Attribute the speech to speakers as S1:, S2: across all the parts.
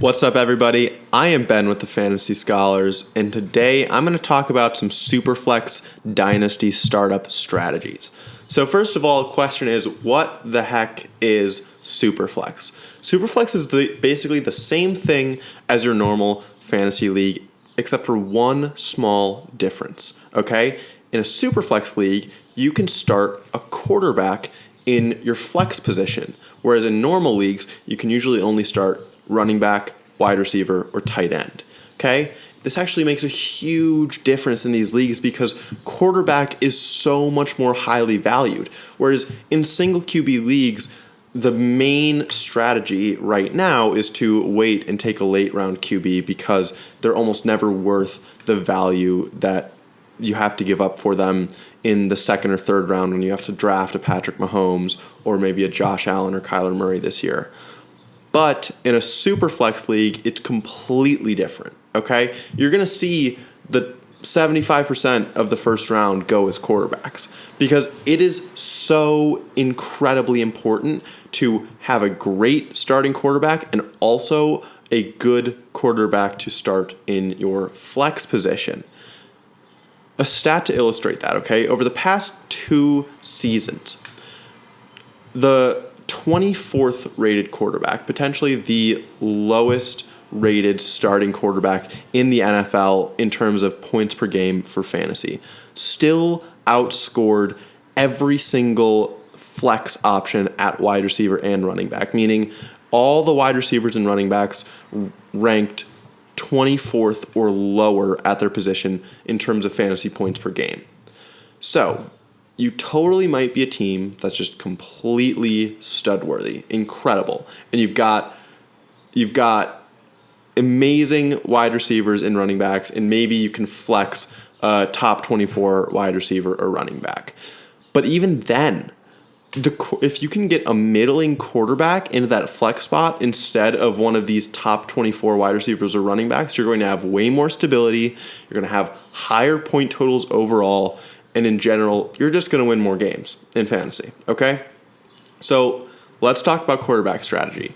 S1: What's up, everybody? I am Ben with the Fantasy Scholars, and today I'm going to talk about some superflex dynasty startup strategies. So first of all, the question is, what the heck is superflex? Superflex is basically the same thing as your normal fantasy league, except for one small difference, okay? In a superflex league, you can start a quarterback in your flex position, whereas in normal leagues, you can usually only start running back, wide receiver, or tight end. Okay? This actually makes a huge difference in these leagues because quarterback is so much more highly valued. Whereas in single QB leagues, the main strategy right now is to wait and take a late round QB because they're almost never worth the value that you have to give up for them in the second or third round when you have to draft a Patrick Mahomes or maybe a Josh Allen or Kyler Murray this year. But in a super flex league, it's completely different, okay? You're going to see the 75% of the first round go as quarterbacks because it is so incredibly important to have a great starting quarterback and also a good quarterback to start in your flex position. A stat to illustrate that, okay? Over the past 2 seasons, the 24th rated quarterback, potentially the lowest rated starting quarterback in the NFL in terms of points per game for fantasy, still outscored every single flex option at wide receiver and running back, meaning all the wide receivers and running backs ranked 24th or lower at their position in terms of fantasy points per game. So, you totally might be a team that's just completely stud-worthy, incredible, and you've got amazing wide receivers and running backs, and maybe you can flex a top 24 wide receiver or running back. But even then, if you can get a middling quarterback into that flex spot instead of one of these top 24 wide receivers or running backs, you're going to have way more stability. You're going to have higher point totals overall. And in general, you're just going to win more games in fantasy, okay? So let's talk about quarterback strategy.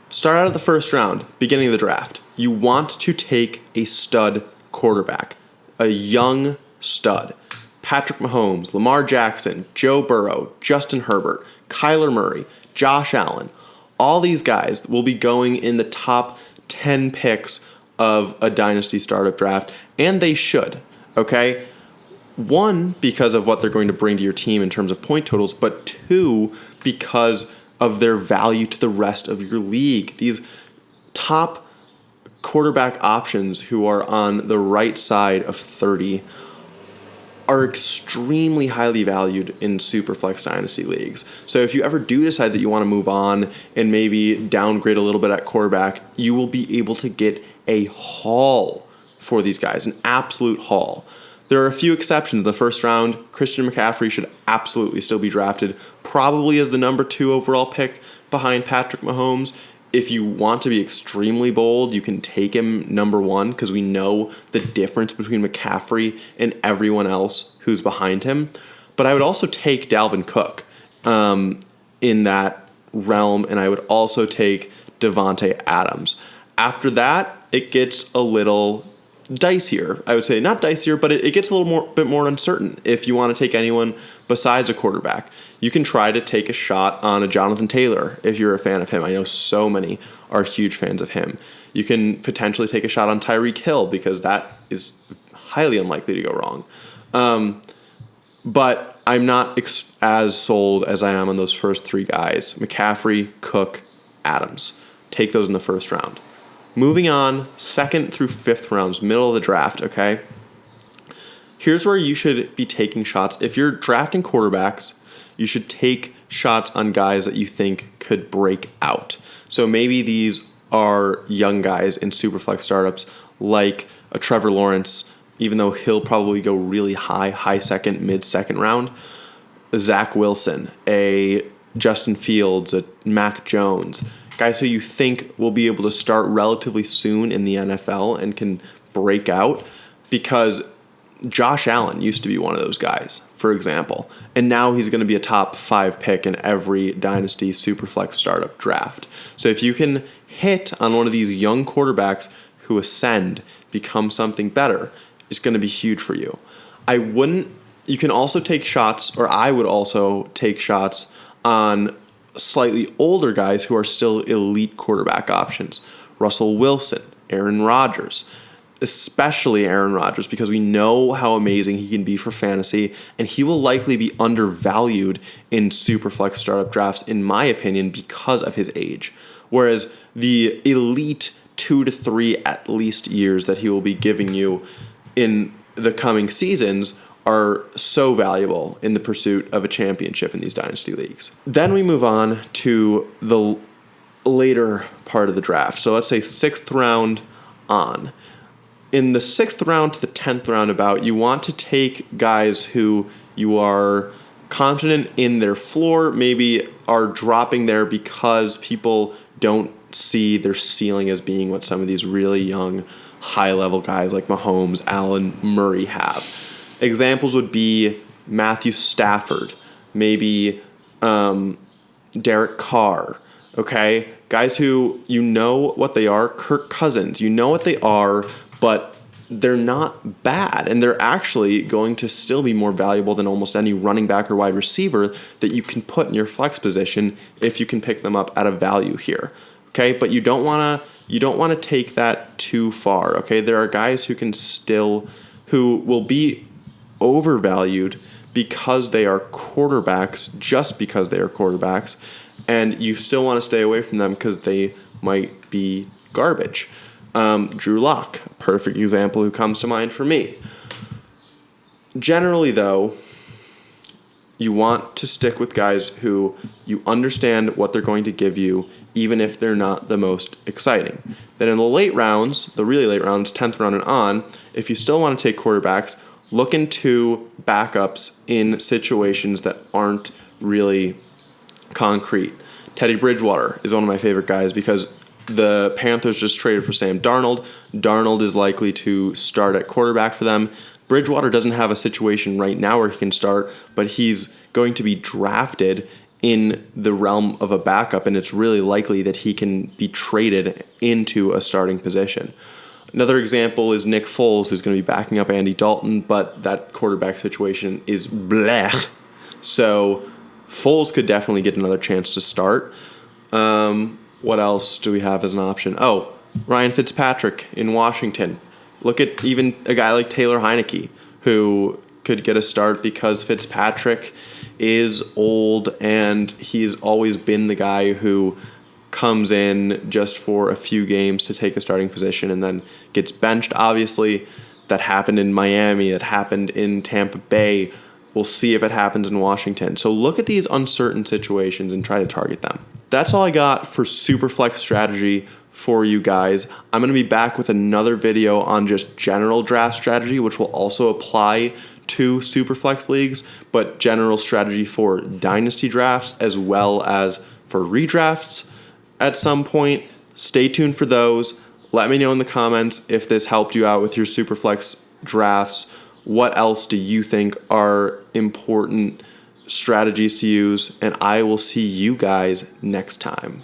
S1: Start out of the first round, beginning of the draft. You want to take a stud quarterback, a young stud. Patrick Mahomes, Lamar Jackson, Joe Burrow, Justin Herbert, Kyler Murray, Josh Allen. All these guys will be going in the top 10 picks of a dynasty startup draft, and they should, okay? 1, because of what they're going to bring to your team in terms of point totals, but 2, because of their value to the rest of your league. These top quarterback options who are on the right side of 30 are extremely highly valued in Superflex Dynasty leagues. So if you ever do decide that you want to move on and maybe downgrade a little bit at quarterback, you will be able to get a haul for these guys, an absolute haul. There are a few exceptions. In the first round, Christian McCaffrey should absolutely still be drafted, probably as the number 2 overall pick behind Patrick Mahomes. If you want to be extremely bold, you can take him number 1 because we know the difference between McCaffrey and everyone else who's behind him. But I would also take Dalvin Cook in that realm, and I would also take Devontae Adams. After that, it gets a little dicier. I would say not dicier, but it gets a little bit more uncertain. If you want to take anyone besides a quarterback, you can try to take a shot on a Jonathan Taylor if you're a fan of him. I know so many are huge fans of him. You can potentially take a shot on Tyreek Hill because that is highly unlikely to go wrong. But I'm not as sold as I am on those first 3 guys: McCaffrey, Cook, Adams. Take those in the first round. Moving on, 2nd through 5th rounds, middle of the draft, okay? Here's where you should be taking shots. If you're drafting quarterbacks, you should take shots on guys that you think could break out. So maybe these are young guys in Superflex startups like a Trevor Lawrence, even though he'll probably go really high second, mid-second round. Zach Wilson, a Justin Fields, a Mac Jones, guys who you think will be able to start relatively soon in the NFL and can break out, because Josh Allen used to be one of those guys, for example, and now he's going to be a top 5 pick in every Dynasty Superflex startup draft. So if you can hit on one of these young quarterbacks who ascend, become something better, it's going to be huge for you. You can also take shots, or I would also take shots on slightly older guys who are still elite quarterback options. Russell Wilson, Aaron Rodgers, especially Aaron Rodgers, because we know how amazing he can be for fantasy, and he will likely be undervalued in Superflex startup drafts, in my opinion, because of his age. Whereas the elite 2 to 3 at least years that he will be giving you in the coming seasons are so valuable in the pursuit of a championship in these dynasty leagues. Then we move on to the later part of the draft. So let's say 6th round on. In the 6th round to the 10th round about, you want to take guys who you are confident in their floor, maybe are dropping there because people don't see their ceiling as being what some of these really young, high-level guys like Mahomes, Allen, Murray have. Examples would be Matthew Stafford, maybe Derek Carr, okay? Guys who you know what they are, Kirk Cousins, you know what they are, but they're not bad, and they're actually going to still be more valuable than almost any running back or wide receiver that you can put in your flex position if you can pick them up at a value here, okay? But you don't want to take that too far, okay? There are guys who will be overvalued because they are quarterbacks, just because they are quarterbacks, and you still want to stay away from them because they might be garbage. Drew Lock, perfect example who comes to mind for me. Generally, though, you want to stick with guys who you understand what they're going to give you, even if they're not the most exciting. Then in the late rounds, the really late rounds, 10th round and on, if you still want to take quarterbacks, look into backups in situations that aren't really concrete. Teddy Bridgewater is one of my favorite guys because the Panthers just traded for Sam Darnold. Darnold is likely to start at quarterback for them. Bridgewater doesn't have a situation right now where he can start, but he's going to be drafted in the realm of a backup, and it's really likely that he can be traded into a starting position. Another example is Nick Foles, who's going to be backing up Andy Dalton, but that quarterback situation is blech. So Foles could definitely get another chance to start. What else do we have as an option? Oh, Ryan Fitzpatrick in Washington. Look at even a guy like Taylor Heineke, who could get a start because Fitzpatrick is old and he's always been the guy who comes in just for a few games to take a starting position and then gets benched. Obviously, that happened in Miami, that happened in Tampa Bay. We'll see if it happens in Washington. So look at these uncertain situations and try to target them. That's all I got for Superflex strategy for you guys. I'm going to be back with another video on just general draft strategy, which will also apply to Superflex leagues, but general strategy for dynasty drafts as well as for redrafts at some point. Stay tuned for those. Let me know in the comments if this helped you out with your Superflex drafts. What else do you think are important strategies to use? And I will see you guys next time.